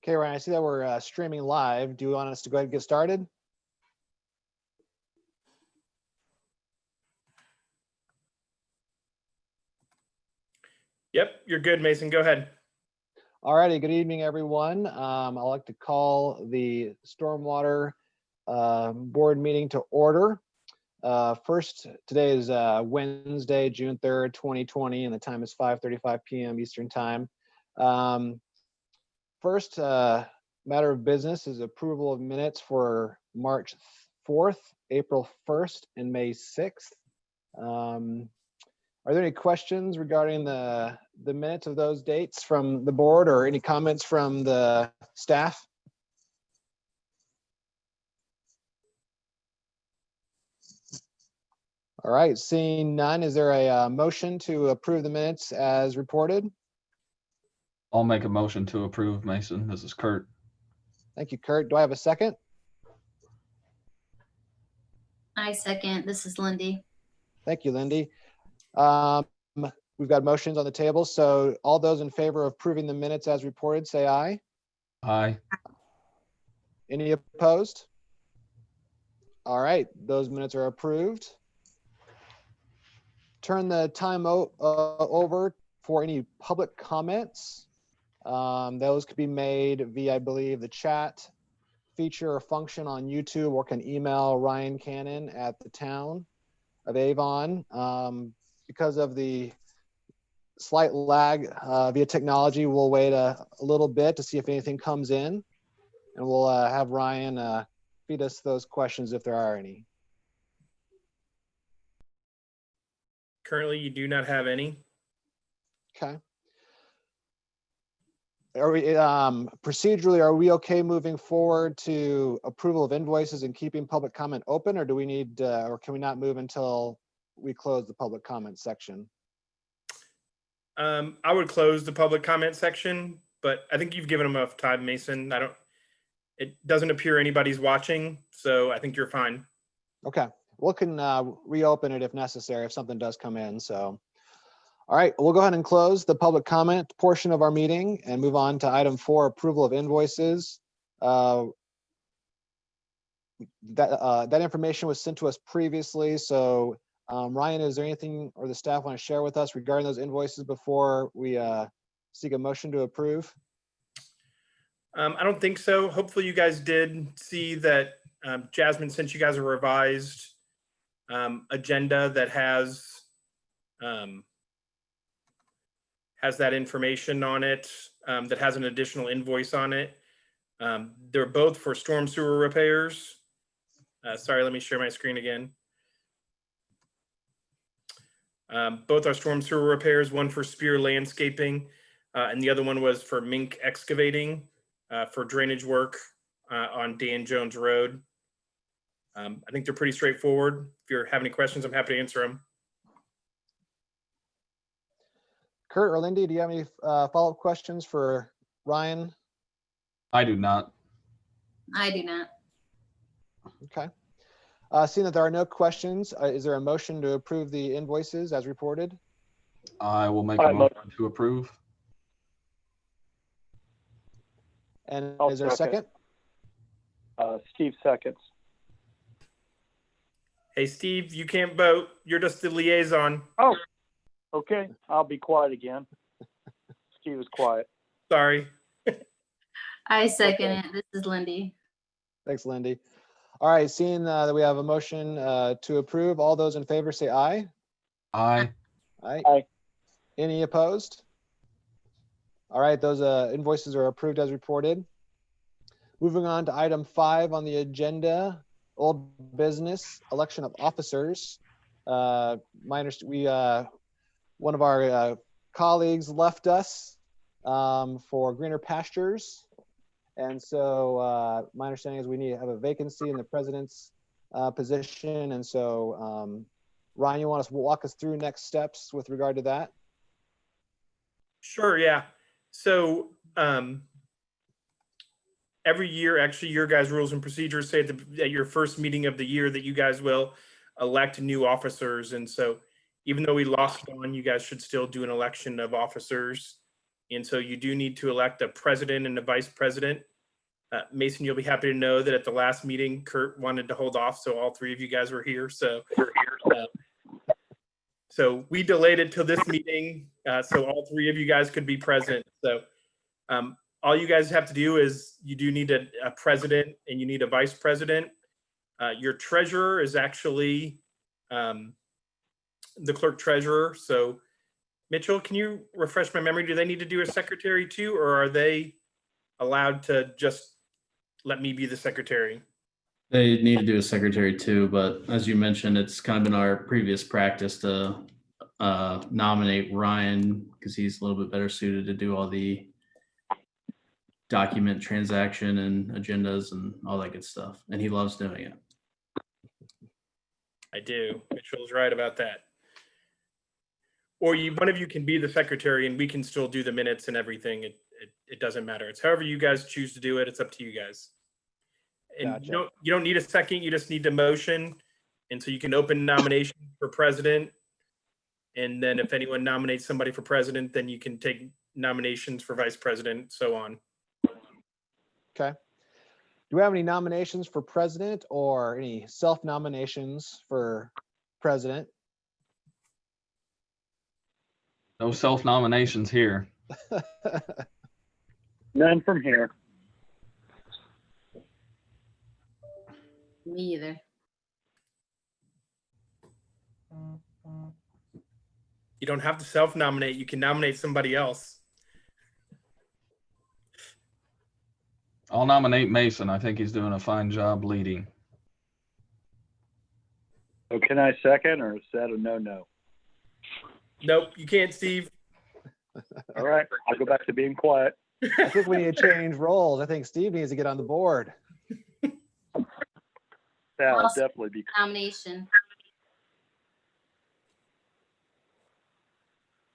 Okay, Ryan, I see that we're streaming live. Do you want us to go ahead and get started? Yep, you're good, Mason. Go ahead. All righty, good evening, everyone. I'd like to call the Stormwater Board meeting to order. First, today is Wednesday, June 3rd, 2020, and the time is 5:35 p.m. Eastern Time. First matter of business is approval of minutes for March 4th, April 1st, and May 6th. Are there any questions regarding the minutes of those dates from the board, or any comments from the staff? All right, seeing none, is there a motion to approve the minutes as reported? I'll make a motion to approve, Mason. This is Kurt. Thank you, Kurt. Do I have a second? I second. This is Lindy. Thank you, Lindy. We've got motions on the table, so all those in favor of approving the minutes as reported, say aye. Aye. Any opposed? All right, those minutes are approved. Turn the time over for any public comments. Those could be made via, I believe, the chat feature or function on YouTube, or can email Ryan Cannon at the Town of Avon. Because of the slight lag via technology, we'll wait a little bit to see if anything comes in, and we'll have Ryan feed us those questions if there are any. Currently, you do not have any. Okay. Are we procedurally, are we okay moving forward to approval of invoices and keeping public comment open, or do we need, or can we not move until we close the public comment section? I would close the public comment section, but I think you've given them enough time, Mason. It doesn't appear anybody's watching, so I think you're fine. Okay, we can reopen it if necessary, if something does come in. So, all right, we'll go ahead and close the public comment portion of our meeting and move on to item 4, approval of invoices. That information was sent to us previously. So Ryan, is there anything or the staff want to share with us regarding those invoices before we seek a motion to approve? I don't think so. Hopefully you guys did see that Jasmine sent you guys a revised agenda that has that information on it, that has an additional invoice on it. They're both for storm sewer repairs. Sorry, let me share my screen again. Both are storm sewer repairs, one for Spear Landscaping, and the other one was for Mink Excavating for drainage work on Dan Jones Road. I think they're pretty straightforward. If you have any questions, I'm happy to answer them. Kurt or Lindy, do you have any follow-up questions for Ryan? I do not. I do not. Okay. Seeing that there are no questions, is there a motion to approve the invoices as reported? I will make a motion to approve. And I'll is there a second? Steve seconds. Hey, Steve, you can't vote. You're just the liaison. Oh, okay. I'll be quiet again. Steve is quiet. Sorry. I second it. This is Lindy. Thanks, Lindy. All right, seeing that we have a motion to approve, all those in favor say aye. Aye. Aye. Aye. Any opposed? All right, those invoices are approved as reported. Moving on to item 5 on the agenda, old business, election of officers. One of our colleagues left us for greener pastures. And so my understanding is we need to have a vacancy in the president's position. And so Ryan, you want to walk us through next steps with regard to that? Sure, yeah. So every year, actually, your guys' rules and procedures say at your first meeting of the year that you guys will elect new officers. And so even though we lost one, you guys should still do an election of officers. And so you do need to elect a president and a vice president. Mason, you'll be happy to know that at the last meeting, Kurt wanted to hold off, so all three of you guys were here. So we delayed it till this meeting, so all three of you guys could be present. So all you guys have to do is you do need a president and you need a vice president. Your treasurer is actually the clerk treasurer. So Mitchell, can you refresh my memory? Do they need to do a secretary too, or are they allowed to just let me be the secretary? They need to do a secretary too, but as you mentioned, it's kind of been our previous practice to nominate Ryan because he's a little bit better suited to do all the document transaction and agendas and all that good stuff. And he loves doing it. I do. Mitchell's right about that. Or one of you can be the secretary and we can still do the minutes and everything. It doesn't matter. It's however you guys choose to do it. It's up to you guys. And Gotcha. you don't need a second. You just need a motion. And so you can open nomination for president. And then if anyone nominates somebody for president, then you can take nominations for vice president, so on. Okay. Do we have any nominations for president or any self-nominations for president? No self-nominations here. None from here. Me either. You don't have to self-nominate. You can nominate somebody else. I'll nominate Mason. I think he's doing a fine job leading. So can I second, or is that a no-no? Nope, you can't, Steve. All right, I'll go back to being quiet. I think we need to change roles. I think Steve needs to get on the board. Yeah, I'll Awesome. definitely be. Nomination.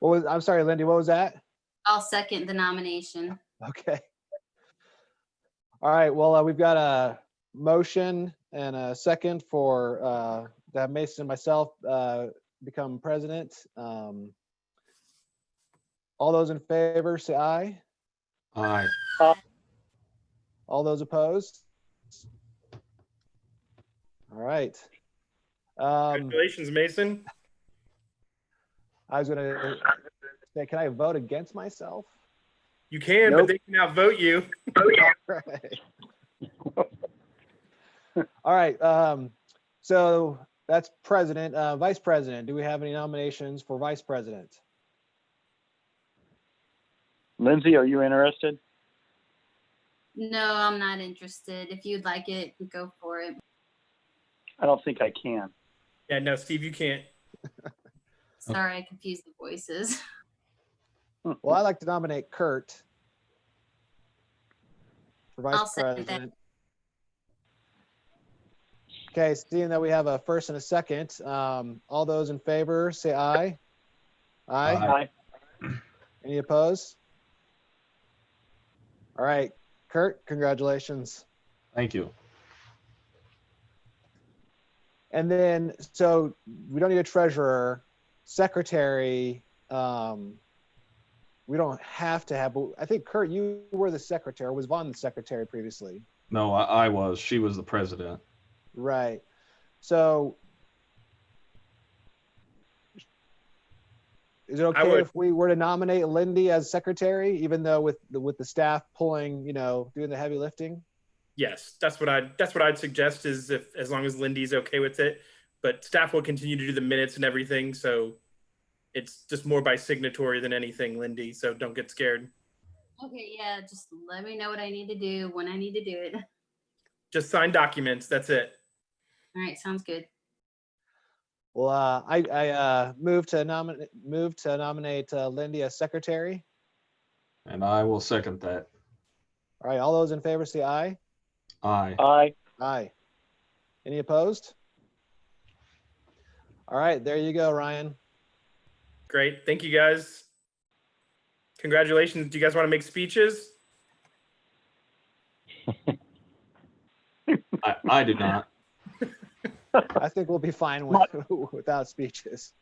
I'm sorry, Lindy, what was that? I'll second the nomination. Okay. All right, well, we've got a motion and a second for to have Mason and myself become president. All those in favor, say aye. Aye. All those opposed? All right. Congratulations, Mason. I was gonna say, can I vote against myself? You can, Nope. but they can outvote you. Right. All right, so that's president. Vice president, do we have any nominations for vice president? Lindsay, are you interested? No, I'm not interested. If you'd like it, go for it. I don't think I can. Yeah, no, Steve, you can't. Sorry, I confused the voices. Well, I'd like to nominate Kurt for I'll vice second that. president. Okay, seeing that we have a first and a second, all those in favor, say aye. Aye. Aye. Any opposed? All right, Kurt, congratulations. Thank you. And then, so we don't need a treasurer, secretary. We don't have to have, but I think Kurt, you were the secretary. Or was Vaughn the secretary previously? No, I was. She was the president. Right. So is it okay would- if we were to nominate Lindy as secretary, even though with the staff pulling, doing the heavy lifting? Yes, that's what I'd suggest is if, as long as Lindy's okay with it, but staff will continue to do the minutes and everything. So it's just more by signatory than anything, Lindy. So don't get scared. Okay, yeah, just let me know what I need to do when I need to do it. Just sign documents. That's it. All right, sounds good. Well, I move to nominate Lindy as secretary. And I will second that. All right, all those in favor say aye. Aye. Aye. Aye. Any opposed? All right, there you go, Ryan. Great. Thank you, guys. Congratulations. Do you guys want to make speeches? I did not. I think we'll be fine without speeches.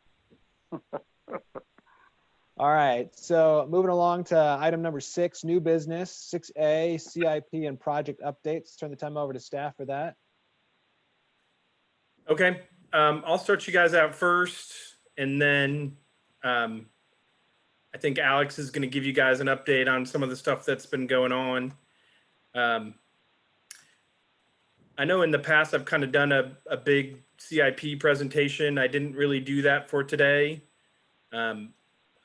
All All right, so moving along to item number 6, new business, 6A, CIP and project updates. Turn the time over to staff for that. Okay, I'll start you guys out first, and then I think Alex is going to give you guys an update on some of the stuff that's been going on. I know in the past I've kind of done a big CIP presentation. I didn't really do that for today.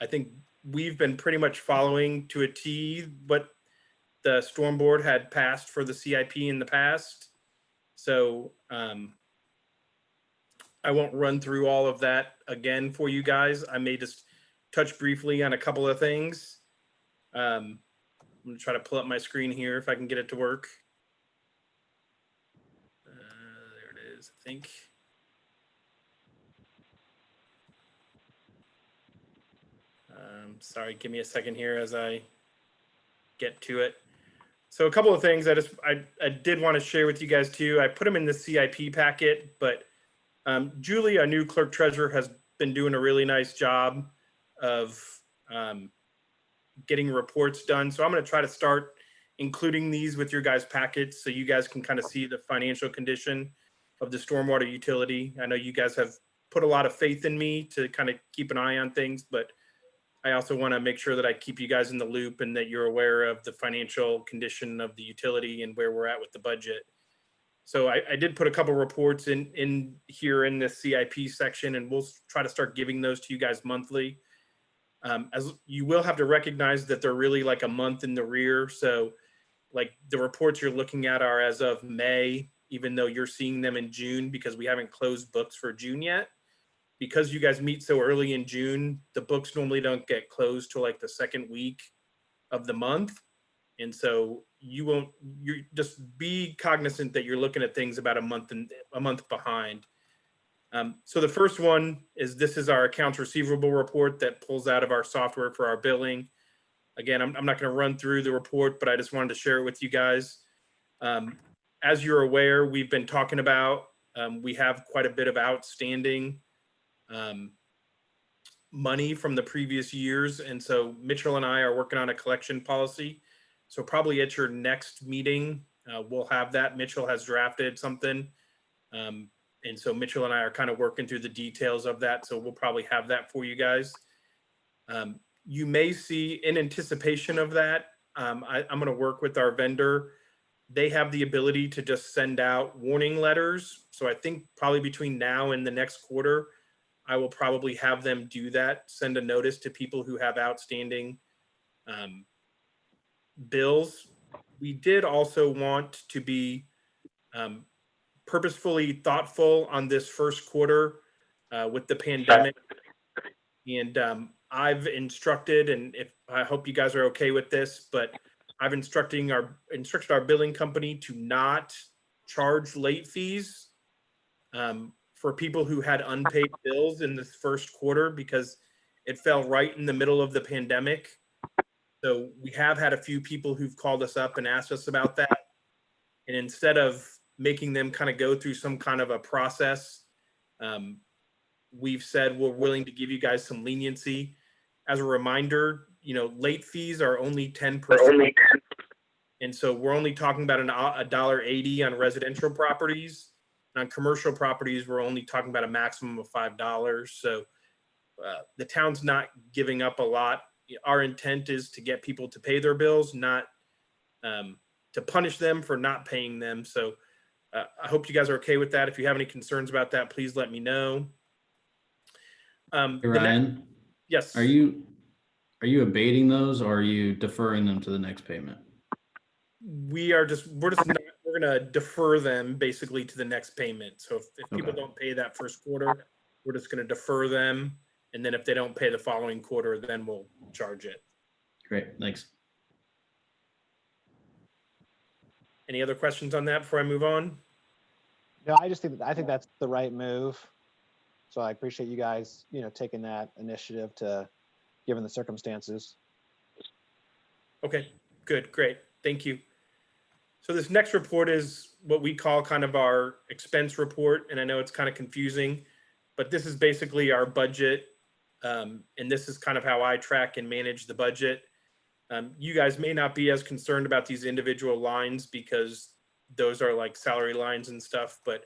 I think we've been pretty much following to a T what the Storm Board had passed for the CIP in the past. So I won't run through all of that again for you guys. I may just touch briefly on a couple of things. I'm gonna try to pull up my screen here if I can get it to work. There it is, I think. Sorry, give me a second here as I get to it. So a couple of things I did want to share with you guys too. I put them in the CIP packet, but Julie, our new clerk treasurer, has been doing a really nice job of getting reports done. So I'm going to try to start including these with your guys' packets so you guys can kind of see the financial condition of the stormwater utility. I know you guys have put a lot of faith in me to kind of keep an eye on things, but I also want to make sure that I keep you guys in the loop and that you're aware of the financial condition of the utility and where we're at with the budget. So I did put a couple reports in here in the CIP section, and we'll try to start giving those to you guys monthly. As you will have to recognize that they're really like a month in the rear. So like the reports you're looking at are as of May, even though you're seeing them in June because we haven't closed books for June yet. Because you guys meet so early in June, the books normally don't get closed till like the second week of the month. And so you just be cognizant that you're looking at things about a month behind. So the first one is this is our accounts receivable report that pulls out of our software for our billing. Again, I'm not going to run through the report, but I just wanted to share it with you guys. As you're aware, we've been talking about, we have quite a bit of outstanding money from the previous years. And so Mitchell and I are working on a collection policy. So probably at your next meeting, we'll have that. Mitchell has drafted something. And so Mitchell and I are kind of working through the details of that. So we'll probably have that for you guys. You may see in anticipation of that, I'm going to work with our vendor. They have the ability to just send out warning letters. So I think probably between now and the next quarter, I will probably have them do that, send a notice to people who have outstanding bills. We did also want to be purposefully thoughtful on this first quarter with the pandemic. And I've instructed, and I hope you guys are okay with this, but I've instructed our billing company to not charge late fees for people who had unpaid bills in this first quarter because it fell right in the middle of the pandemic. So we have had a few people who've called us up and asked us about that. And instead of making them kind of go through some kind of a process, we've said we're willing to give you guys some leniency. As a reminder, late fees are only 10%. And so we're only talking about $1.80 on residential properties. On commercial properties, we're only talking about a maximum of $5. So the town's not giving up a lot. Our intent is to get people to pay their bills, not to punish them for not paying them. So I hope you guys are okay with that. If you have any concerns about that, please let me know. Hey, Ryan, Yes. are you abating those or are you deferring them to the next payment? We're going to defer them basically to the next payment. So if people Okay. don't pay that first quarter, we're just going to defer them. And then if they don't pay the following quarter, then we'll charge it. Great, thanks. Any other questions on that before I move on? No, I think that's the right move. So I appreciate you guys, taking that initiative given the circumstances. Okay, good, great. Thank you. So this next report is what we call kind of our expense report. And I know it's kind of confusing, but this is basically our budget And this is kind of how I track and manage the budget. You guys may not be as concerned about these individual lines because those are like salary lines and stuff, but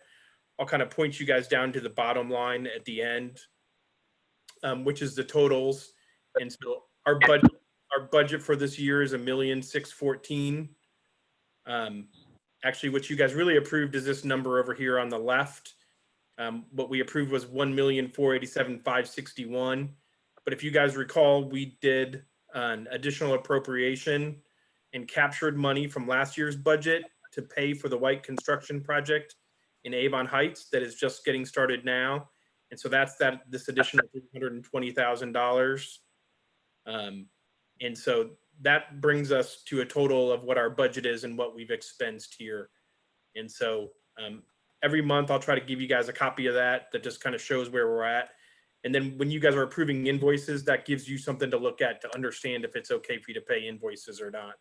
I'll kind of point you guys down to the bottom line at the end, which is the totals. And so our budget for this year is $1,614,000. Actually, what you guys really approved is this number over here on the left. What we approved was $1,487,561. But if you guys recall, we did an additional appropriation and captured money from last year's budget to pay for the white construction project in Avon Heights that is just getting started now. And so that's this additional $320,000. And so that brings us to a total of what our budget is and what we've expensed here. And so every month I'll try to give you guys a copy of that just kind of shows where we're at. And then when you guys are approving invoices, that gives you something to look at to understand if it's okay for you to pay invoices or not.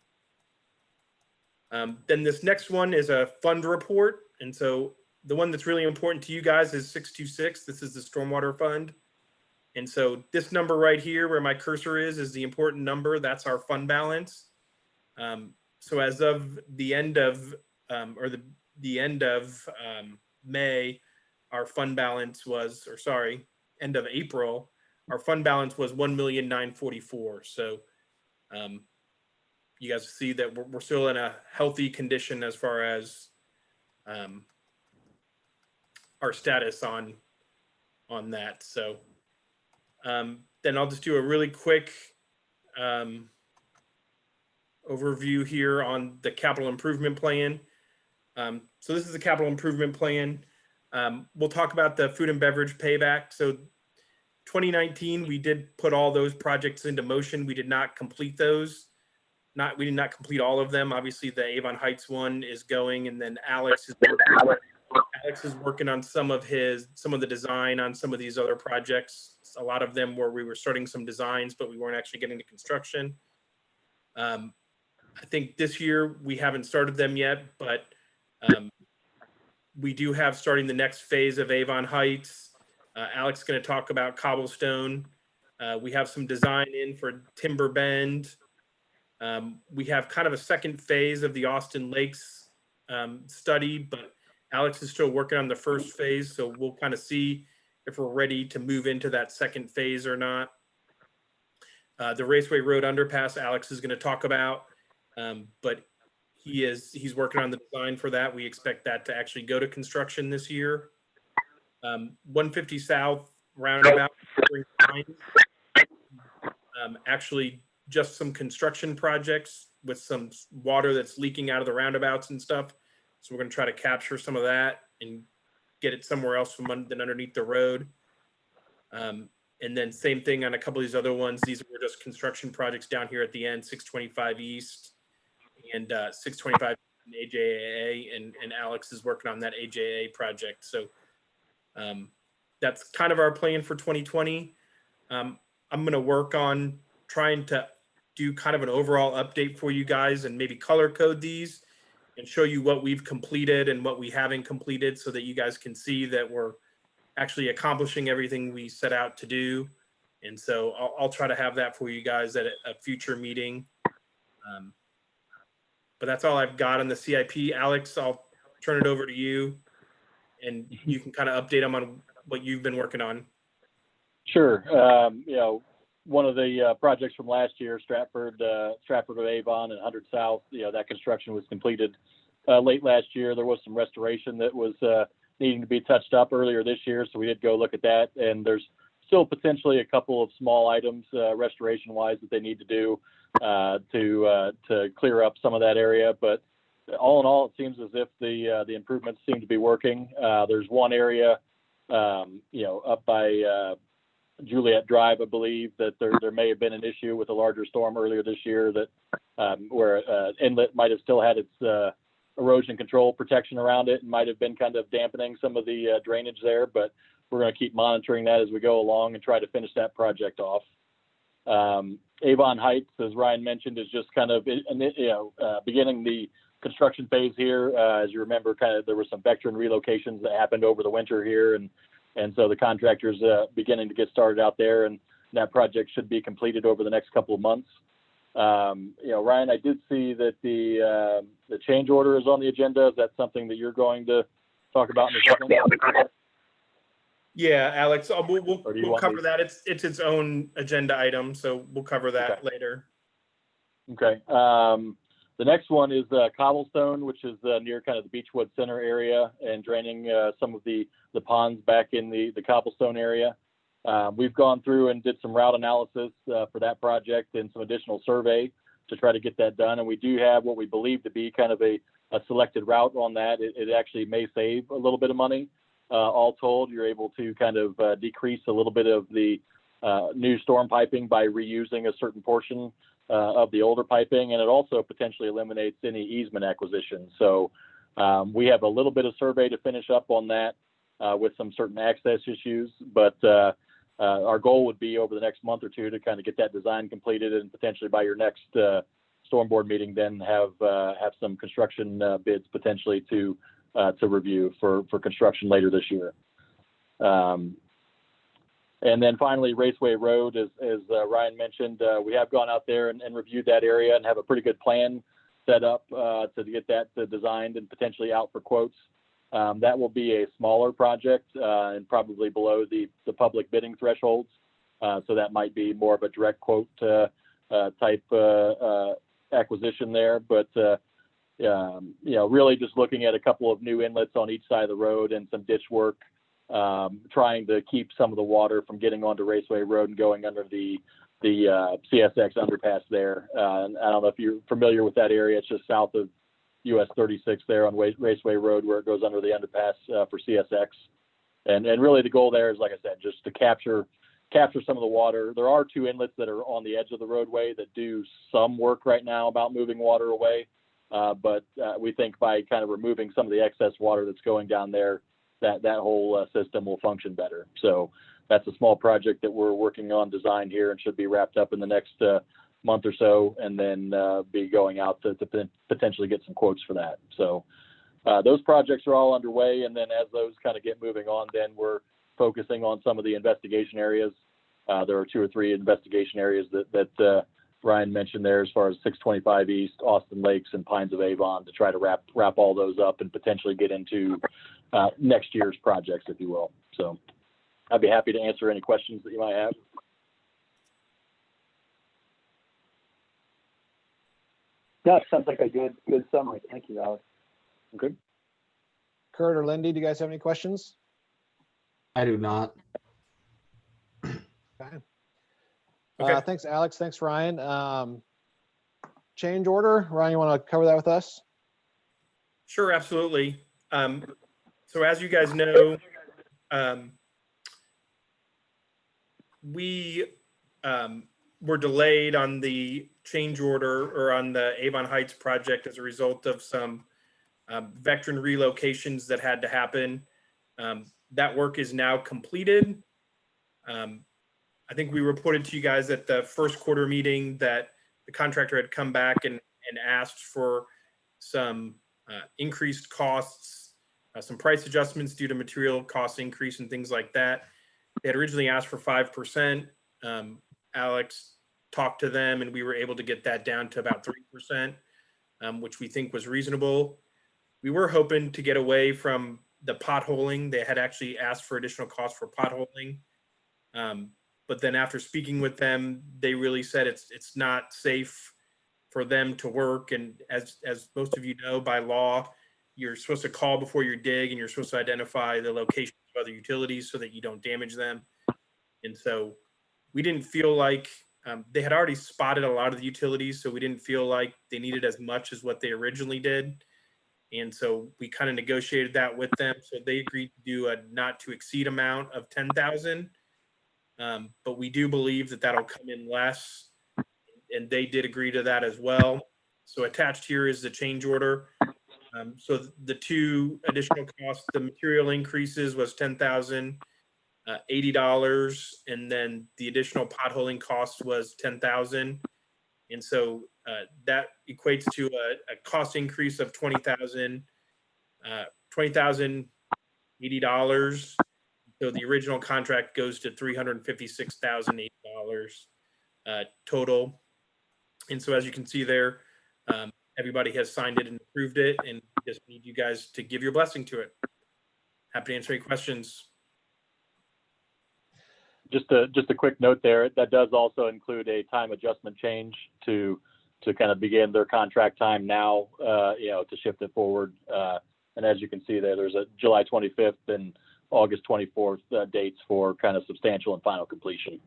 Then this next one is a fund report. And so the one that's really important to you guys is 626. This is the stormwater fund. And so this number right here where my cursor is the important number. That's our fund balance. So as of the end of, May, our fund balance was, end of April, our fund balance was $1,944,000. So you guys see that we're still in a healthy condition as far as our status on that. So then I'll just do a really quick overview here on the capital improvement plan. So this is the capital improvement plan. We'll talk about the food and beverage payback. So 2019, we did put all those projects into motion. We did not complete those. We did not complete all of them. Obviously, the Avon Heights one is going, and then Alex is working on some of the design on some of these other projects. A lot of them where we were starting some designs, but we weren't actually getting to construction. I think this year we haven't started them yet, but we do have starting the next phase of Avon Heights. Alex is going to talk about Cobblestone. We have some design in for Timber Bend. We have kind of a second phase of the Austin Lakes study, but Alex is still working on the first phase. So we'll kind of see if we're ready to move into that second phase or not. The Raceway Road underpass, Alex is going to talk about, but he's working on the design for that. We expect that to actually go to construction this year. 150 South roundabout, actually just some construction projects with some water that's leaking out of the roundabouts and stuff. So we're going to try to capture some of that and get it somewhere else than underneath the road. And then same thing on a couple of these other ones. These were just construction projects down here at the end, 625 East and 625 AJAA, and Alex is working on that AJA project. So that's kind of our plan for 2020. I'm going to work on trying to do kind of an overall update for you guys and maybe color code these and show you what we've completed and what we haven't completed so that you guys can see that we're actually accomplishing everything we set out to do. And so I'll try to have that for you guys at a future meeting. But that's all I've got on the CIP. Alex, I'll turn it over to you and you can kind of update them on what you've been working on. Sure. One of the projects from last year, Stratford of Avon and 100 South, that construction was completed late last year. There was some restoration that was needing to be touched up earlier this year, so we did go look at that. And there's still potentially a couple of small items restoration-wise that they need to do to clear up some of that area. But all in all, it seems as if the improvements seem to be working. There's one area, up by Juliet Drive, I believe, that there may have been an issue with a larger storm earlier this year that where inlet might have still had its erosion control protection around it and might have been kind of dampening some of the drainage there. But we're going to keep monitoring that as we go along and try to finish that project off. Avon Heights, as Ryan mentioned, is just kind of beginning the construction phase here. As you remember, there were some veteran relocations that happened over the winter here, and so the contractor's beginning to get started out there. And that project should be completed over the next couple of months. Ryan, I did see that the change order is on the agenda. Is that something that you're going to talk about in a second? Yeah, Alex, we'll Or do you we'll want me- cover that. It's its own agenda item, so we'll cover that Okay. later. Okay. The next one is Cobblestone, which is near kind of the Beechwood Center area and draining some of the ponds back in the Cobblestone area. We've gone through and did some route analysis for that project and some additional survey to try to get that done. And we do have what we believe to be kind of a selected route on that. It actually may save a little bit of money. All told, you're able to kind of decrease a little bit of the new storm piping by reusing a certain portion of the older piping, and it also potentially eliminates any easement acquisition. So we have a little bit of survey to finish up on that with some certain access issues, but our goal would be over the next month or two to kind of get that design completed, and potentially by your next storm board meeting, then have some construction bids potentially to review for construction later this year. And then finally, Raceway Road, as Ryan mentioned, we have gone out there and reviewed that area and have a pretty good plan set up to get that designed and potentially out for quotes. That will be a smaller project and probably below the public bidding thresholds. So that might be more of a direct quote type acquisition there. But really just looking at a couple of new inlets on each side of the road and some ditch work, trying to keep some of the water from getting onto Raceway Road and going under the CSX underpass there. And I don't know if you're familiar with that area. It's just south of US 36 there on Raceway Road, where it goes under the underpass for CSX. And really the goal there is, like I said, just to capture some of the water. There are two inlets that are on the edge of the roadway that do some work right now about moving water away. But we think by kind of removing some of the excess water that's going down there, that whole system will function better. So that's a small project that we're working on design here and should be wrapped up in the next month or so, and then be going out to potentially get some quotes for that. So those projects are all underway, and then as those kind of get moving on, then we're focusing on some of the investigation areas. There are 2 or 3 investigation areas that Ryan mentioned there, as far as 625 East, Austin Lakes, and Pines of Avon, to try to wrap all those up and potentially get into next year's projects, if you will. So I'd be happy to answer any questions that you might have. Yeah, sounds like a good summary. Thank you, Alex. Okay. Kurt or Lindy, do you guys have any questions? I do not. Okay. Thanks, Alex. Thanks, Ryan. Change order. Ryan, you want to cover that with us? Sure, absolutely. So as you guys know, we were delayed on the change order or on the Avon Heights project as a result of some veteran relocations that had to happen. That work is now completed. I think we reported to you guys at the first quarter meeting that the contractor had come back and asked for some increased costs, some price adjustments due to material cost increase and things like that. They had originally asked for 5%. Alex talked to them and we were able to get that down to about 3%, which we think was reasonable. We were hoping to get away from the potholing. They had actually asked for additional costs for potholing. But then after speaking with them, they really said it's not safe for them to work. And as most of you know, by law, you're supposed to call before you dig, and you're supposed to identify the locations of other utilities so that you don't damage them. And so we didn't feel like they had already spotted a lot of the utilities, so we didn't feel like they needed as much as what they originally did. And so we kind of negotiated that with them. So they agreed to do a not to exceed amount of 10,000. But we do believe that that'll come in less, and they did agree to that as well. So attached here is the change order. So the 2 additional costs, the material increases was $10,080, and then the additional potholing cost was $10,000. And so that equates to a cost increase of $20,080. So the original contract goes to $356,080. total. And so as you can see there, everybody has signed it and approved it, and we just need you guys to give your blessing to it. Happy to answer any questions. Just a quick note there, that does also include a time adjustment change to kind of begin their contract time now, to shift it forward. And as you can see there, there's a July 25th and August 24th dates for kind of substantial and final completion.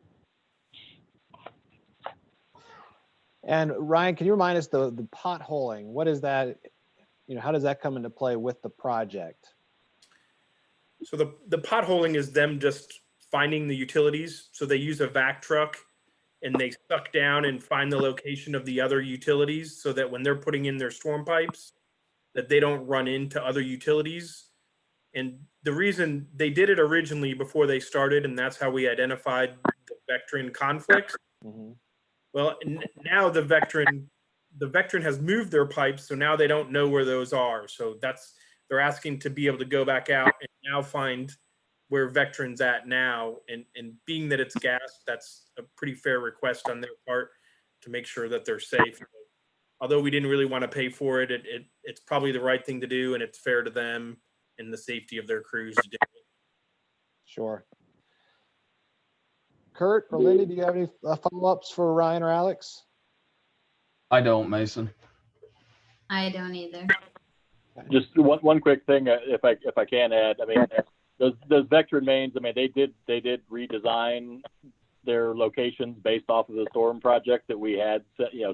And Ryan, can you remind us the potholing? What is that? How does that come into play with the project? So the potholing is them just finding the utilities. So they use a vac truck and they suck down and find the location of the other utilities so that when they're putting in their storm pipes, that they don't run into other utilities. And the reason they did it originally before they started, and that's how we identified the Vectren conflicts. Mm-hmm. Well, now the Vectren has moved their pipes, so now they don't know where those are. So they're asking to be able to go back out and now find where Vectren's at now. And being that it's gas, that's a pretty fair request on their part to make sure that they're safe. Although we didn't really want to pay for it, it's probably the right thing to do, and it's fair to them and the safety of their crews to do it. Sure. Kurt or Lindy, do you have any follow-ups for Ryan or Alex? I don't, Mason. I don't either. Just one quick thing, if I can add. I mean, those Vectren mains. I mean, they did redesign their locations based off of the storm project that we had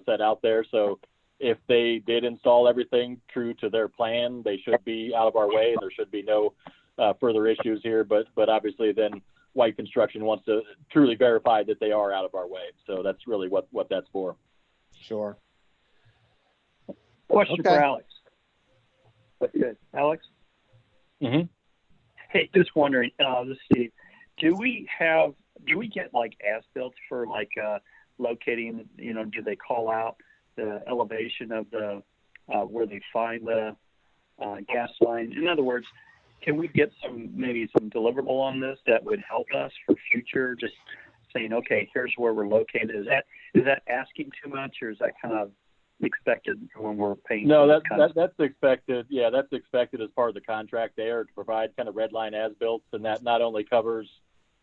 set out there. So if they did install everything true to their plan, they should be out of our way, and there should be no further issues here. But obviously, then White Construction wants to truly verify that they are out of our way. So that's really what that's for. Sure. Question Okay. for Alex. Good. Alex? Mm-hmm. Hey, just wondering, this is Steve. Do we get like as-built for like locating, do they call out the elevation of the, where they find the gas line? In other words, can we get maybe some deliverable on this that would help us for future, just saying, okay, here's where we're located? Is that asking too much, or is that kind of expected when we're paying? No, that's expected. Yeah, that's expected as part of the contract there to provide kind of red line as-built, and that not only covers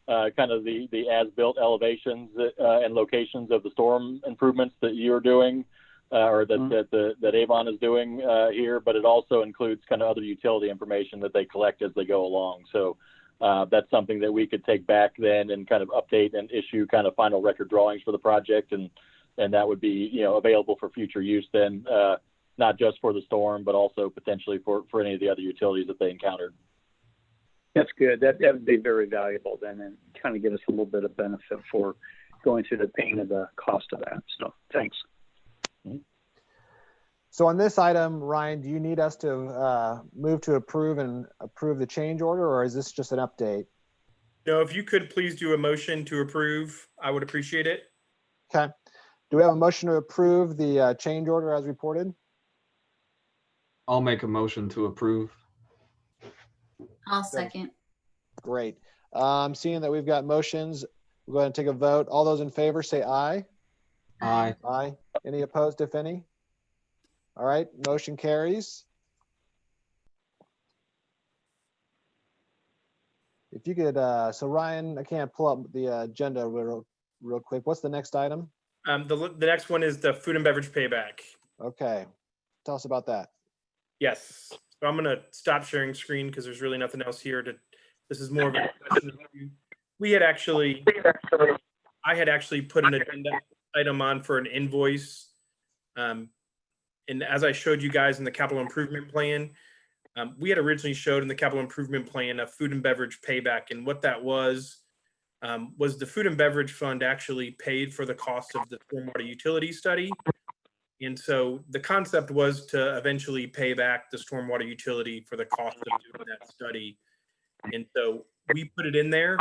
kind of the as-built elevations and locations of the storm improvements that you're doing, or that Avon is doing here, but it also includes kind of other utility information that they collect as they go along. So that's something that we could take back then and kind of update and issue kind of final record drawings for the project, and that would be available for future use then, not just for the storm, but also potentially for any of the other utilities that they encountered. That's good. That would be very valuable then, and kind of give us a little bit of benefit for going through the pain of the cost of that. So thanks. So on this item, Ryan, do you need us to move to approve the change order, or is this just an update? No, if you could please do a motion to approve, I would appreciate it. Okay. Do we have a motion to approve the change order as reported? I'll make a motion to approve. I'll second. Great. Seeing that we've got motions, we'll go ahead and take a vote. All those in favor say aye. Aye. Aye. Any opposed, if any? All right, motion carries. If you could, so Ryan, I can't pull up the agenda real quick. What's the next item? The next one is the food and beverage payback. Okay, tell us about that. Yes. So I'm going to stop sharing screen because there's really nothing else here. This is more of a discussion. I had actually put an agenda item on for an invoice. And as I showed you guys in the capital improvement plan, we had originally showed in the capital improvement plan a food and beverage payback. And what that was the food and beverage fund actually paid for the cost of the stormwater utility study. And so the concept was to eventually pay back the stormwater utility for the cost of doing that study. And so we put it in there.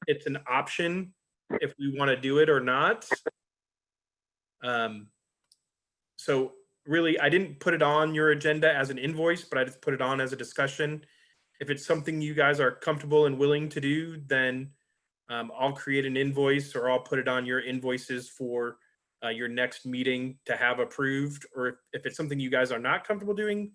It's an option if we want to do it or not. So really, I didn't put it on your agenda as an invoice, but I just put it on as a discussion. If it's something you guys are comfortable and willing to do, then I'll create an invoice, or I'll put it on your invoices for your next meeting to have approved. Or if it's something you guys are not comfortable doing,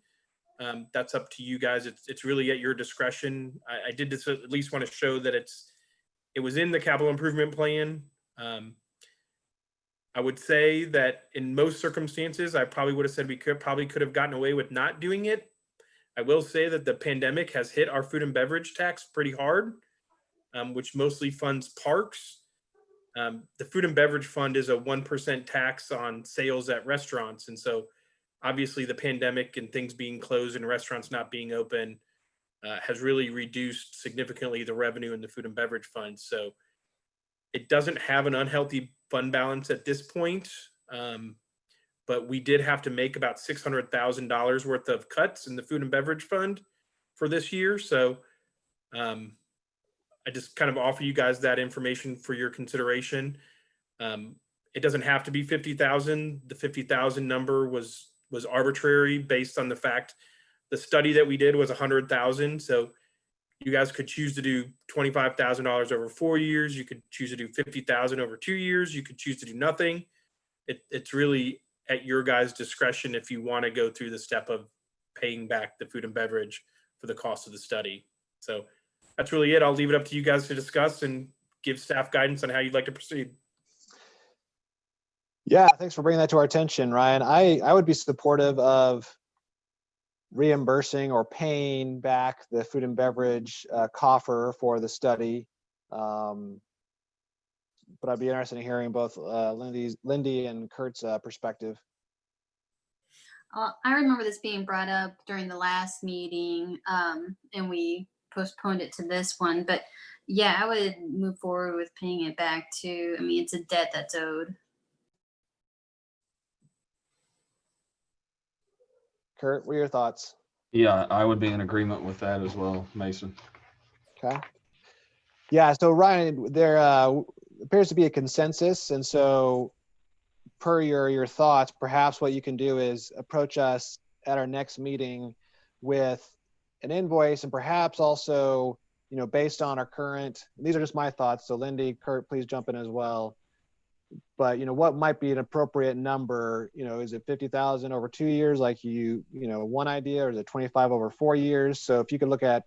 that's up to you guys. It's really at your discretion. I did this at least want to show that it was in the capital improvement plan. I would say that in most circumstances, I probably would have said we could have gotten away with not doing it. I will say that the pandemic has hit our food and beverage tax pretty hard, which mostly funds parks. The food and beverage fund is a 1% tax on sales at restaurants. And so obviously the pandemic and things being closed and restaurants not being open has really reduced significantly the revenue in the food and beverage fund. So it doesn't have an unhealthy fund balance at this point. But we did have to make about $600,000 worth of cuts in the food and beverage fund for this year. So I just kind of offer you guys that information for your consideration. It doesn't have to be 50,000. The 50,000 number was arbitrary based on the fact the study that we did was 100,000. So you guys could choose to do $25,000 over 4 years. You could choose to do 50,000 over 2 years. You could choose to do nothing. It's really at your guys' discretion if you want to go through the step of paying back the food and beverage for the cost of the study. So that's really it. I'll leave it up to you guys to discuss and give staff guidance on how you'd like to proceed. Yeah, thanks for bringing that to our attention, Ryan. I would be supportive of reimbursing or paying back the food and beverage coffer for the study. But I'd be interested in hearing both Lindy and Kurt's perspective. I remember this being brought up during the last meeting, and we postponed it to this one. But yeah, I would move forward with paying it back too. I mean, it's a debt that's owed. Kurt, what are your thoughts? Yeah, I would be in agreement with that as well, Mason. Okay. Yeah, so Ryan, there appears to be a consensus. And so per your thoughts, perhaps what you can do is approach us at our next meeting with an invoice, and perhaps also, based on our current, these are just my thoughts. So Lindy, Kurt, please jump in as well. But, what might be an appropriate number? Is it 50,000 over 2 years, like one idea, or is it 25 over 4 years? So if you could look at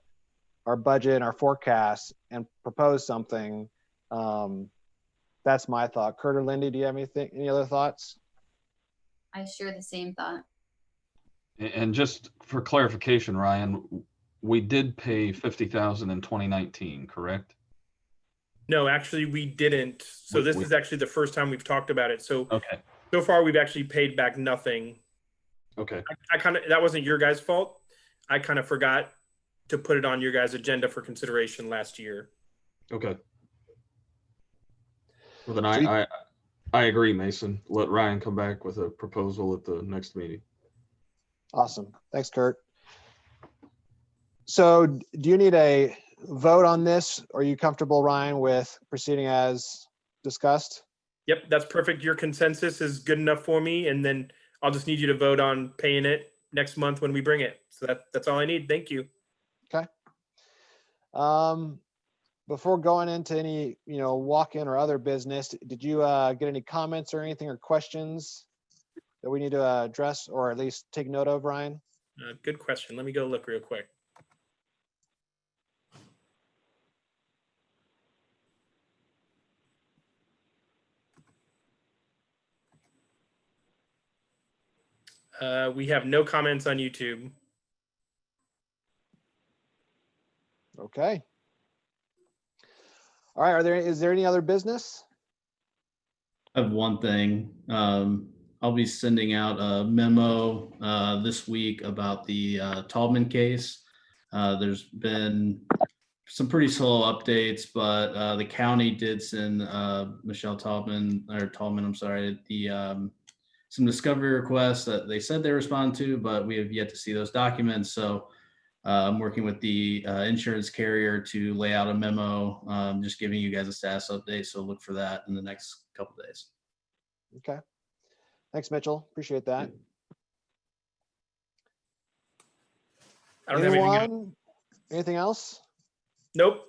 our budget and our forecast and propose something, that's my thought. Kurt or Lindy, do you have any other thoughts? I share the same thought. And just for clarification, Ryan, we did pay 50,000 in 2019, correct? No, actually we didn't. So this is actually the first time we've talked about it. So Okay. So far we've actually paid back nothing. Okay. That wasn't your guys' fault. I kind of forgot to put it on your guys' agenda for consideration last year. Okay. Well, then I agree, Mason. Let Ryan come back with a proposal at the next meeting. Awesome. Thanks, Kurt. So do you need a vote on this? Are you comfortable, Ryan, with proceeding as discussed? Yep, that's perfect. Your consensus is good enough for me. And then I'll just need you to vote on paying it next month when we bring it. So that's all I need. Thank you. Okay. Before going into any, walk-in or other business, did you get any comments or anything or questions that we need to address or at least take note of, Ryan? Good question. Let me go look real quick. We have no comments on YouTube. Okay. All right. Is there any other business? I have one thing. I'll be sending out a memo this week about the Taubman case. There's been some pretty slow updates, but the county did send Michelle Taubman, I'm sorry, some discovery requests that they said they respond to, but we have yet to see those documents. So I'm working with the insurance carrier to lay out a memo, just giving you guys a status update. So look for that in the next couple of days. Okay. Thanks, Mitchell. Appreciate that. I don't have anything else. Anything else? Nope.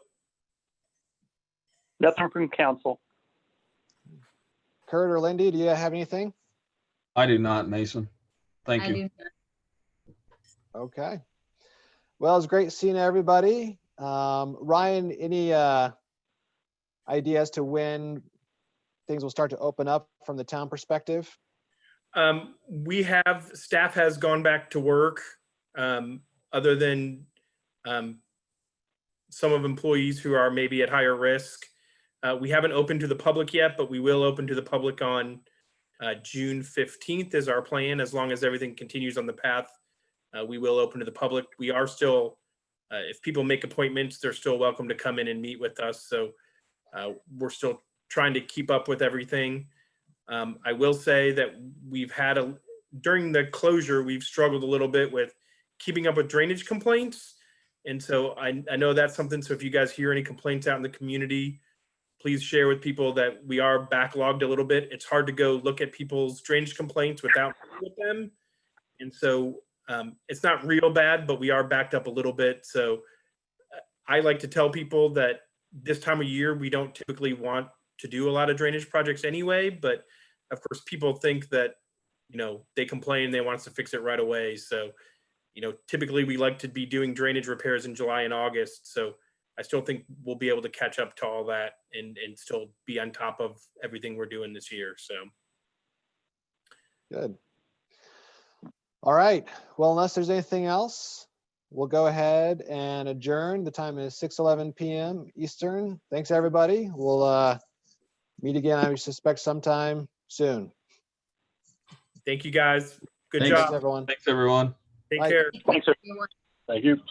Nothing from council. Kurt or Lindy, do you have anything? I do not, Mason. Thank I you. do not. Okay. Well, it's great seeing everybody. Ryan, any idea as to when things will start to open up from the town perspective? Staff has gone back to work, other than some of employees who are maybe at higher risk. We haven't opened to the public yet, but we will open to the public on June 15th is our plan. As long as everything continues on the path, we will open to the public. We are still, if people make appointments, they're still welcome to come in and meet with us. So we're still trying to keep up with everything. I will say that we've had during the closure, we've struggled a little bit with keeping up with drainage complaints. And so I know that's something. So if you guys hear any complaints out in the community, please share with people that we are backlogged a little bit. It's hard to go look at people's drainage complaints without with them. And so it's not real bad, but we are backed up a little bit. So I like to tell people that this time of year, we don't typically want to do a lot of drainage projects anyway, but of course people think that, they complain, they want us to fix it right away. So, typically we like to be doing drainage repairs in July and August. So I still think we'll be able to catch up to all that and still be on top of everything we're doing this year. So. Good. All right. Well, unless there's anything else, we'll go ahead and adjourn. The time is 6:11 p.m. Eastern. Thanks, everybody. We'll meet again, I suspect, sometime soon. Thank you, guys. Good Thanks. Thanks, job. everyone. Thanks, everyone. Take Bye. care. Thanks, sir. Thank you.